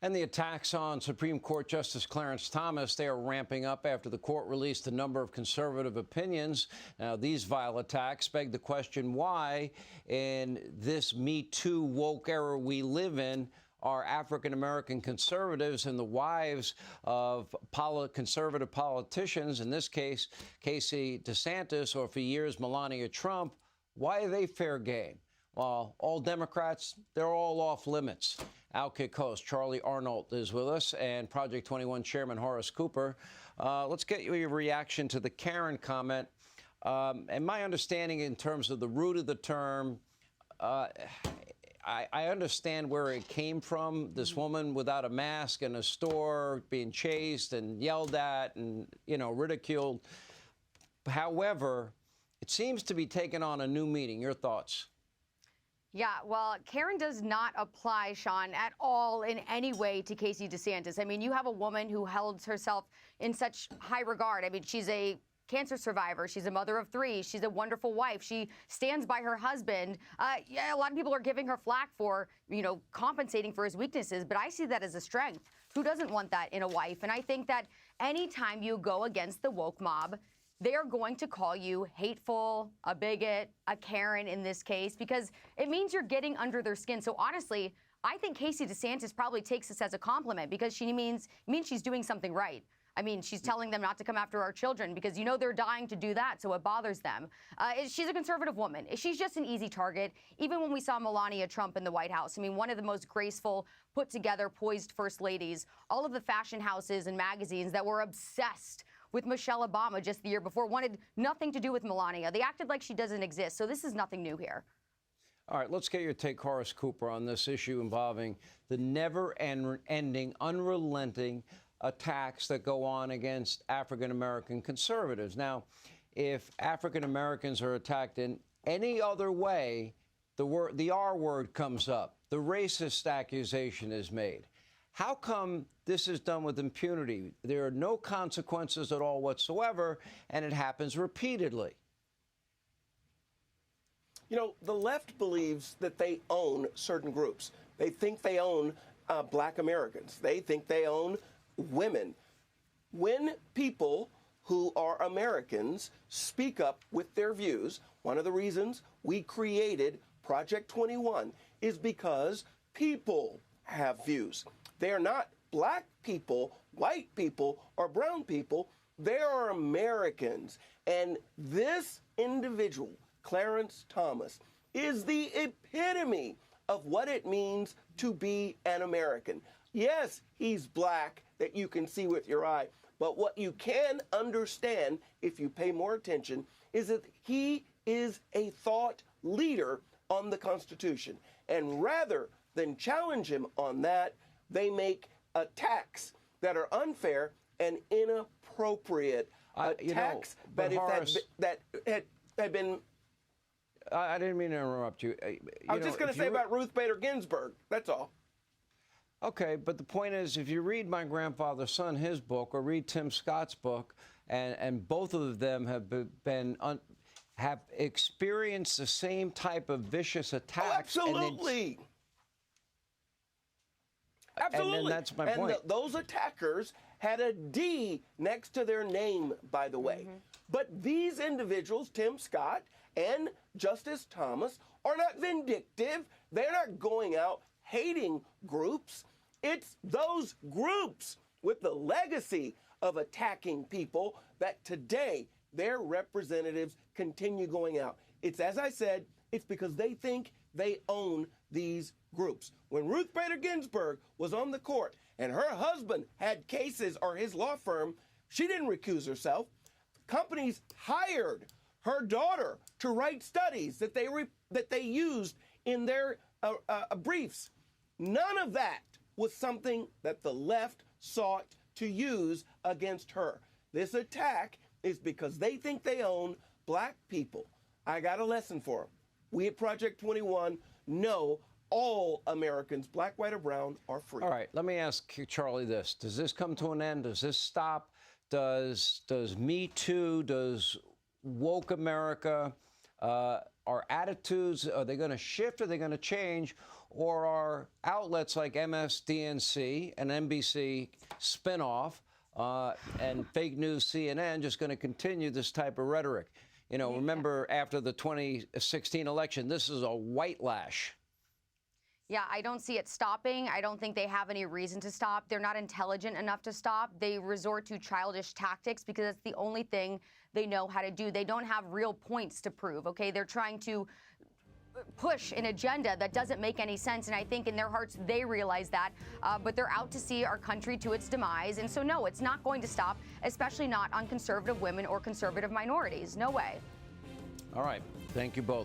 And the attacks on Supreme Court Justice Clarence Thomas, they are ramping up after the court released a number of conservative opinions. Now, these vile attacks beg the question why, in this Me Too woke era we live in, are African-American conservatives and the wives of conservative politicians, in this case, Casey DeSantis, or for years, Melania Trump, why are they fair game? Well, all Democrats, they're all off limits. Outkick host Charlie Arnold is with us, and Project 21 Chairman Horace Cooper. Let's get your reaction to the Karen comment. And my understanding in terms of the root of the term, I understand where it came from. This woman without a mask in a store being chased and yelled at and, ridiculed. However, it seems to be taking on a new meaning. Your thoughts? Yeah, well, Karen does not apply, Sean, at all in any way to Casey DeSantis. I mean, you have a woman who held herself in such high regard. I mean, she's a cancer survivor. She's a mother of three. She's a wonderful wife. She stands by her husband. Yeah, a lot of people are giving her flack for, compensating for his weaknesses, but I see that as a strength. Who doesn't want that in a wife? And I think that anytime you go against the woke mob, they are going to call you hateful, a bigot, a Karen in this case, because it means you're getting under their skin. So honestly, I think Casey DeSantis probably takes this as a compliment because she means she's doing something right. I mean, she's telling them not to come after our children because, they're dying to do that, so it bothers them. She's a conservative woman. She's just an easy target. Even when we saw Melania Trump in the White House, I mean, one of the most graceful, put together, poised first ladies, all of the fashion houses and magazines that were obsessed with Michelle Obama just the year before wanted nothing to do with Melania. They acted like she doesn't exist. So this is nothing new here. All right, let's get your take, Horace Cooper, on this issue involving the never-ending, unrelenting attacks that go on against African-American conservatives. Now, if African-Americans are attacked in any other way, the R word comes up. The racist accusation is made. How come this is done with impunity? There are no consequences at all whatsoever, and it happens repeatedly. The left believes that they own certain groups. They think they own Black Americans. They think they own women. When people who are Americans speak up with their views, one of the reasons we created Project 21 is because people have views. They are not black people, white people, or brown people. They are Americans. And this individual, Clarence Thomas, is the epitome of what it means to be an American. Yes, he's black, that you can see with your eye. But what you can understand, if you pay more attention, is that he is a thought leader on the Constitution. And rather than challenge him on that, they make attacks that are unfair and inappropriate. Attacks that had been. I didn't mean to interrupt you. I was just going to say about Ruth Bader Ginsburg. That's all. Okay, but the point is, if you read My Grandfather's Son, his book, or read Tim Scott's book, and both of them have experienced the same type of vicious attacks. Oh, absolutely. Absolutely. And that's my point. And those attackers had a D next to their name, by the way. Mm-hmm. But these individuals, Tim Scott and Justice Thomas, are not vindictive. They're not going out hating groups. It's those groups with the legacy of attacking people that today their representatives continue going out. It's, as I said, it's because they think they own these groups. When Ruth Bader Ginsburg was on the court and her husband had cases, or his law firm, she didn't recuse herself. Companies hired her daughter to write studies that they used in their briefs. None of that was something that the left sought to use against her. This attack is because they think they own black people. I got a lesson for them. We at Project 21 know all Americans, black, white, or brown, are free. All right, let me ask Charlie this. Does this come to an end? Does this stop? Does Me Too, does woke America, Are attitudes, are they going to shift? Are they going to change? Or are outlets like MSDNC and NBC spinoff and fake news CNN just going to continue this type of rhetoric? You know, remember after the 2016 election, this is a white lash. Yeah, I don't see it stopping. I don't think they have any reason to stop. They're not intelligent enough to stop. They resort to childish tactics because it's the only thing they know how to do. They don't have real points to prove, okay? They're trying to push an agenda that doesn't make any sense, and I think in their hearts they realize that, but they're out to see our country to its demise, and so no, it's not going to stop, especially not on conservative women or conservative minorities. No way. All right. Thank you both.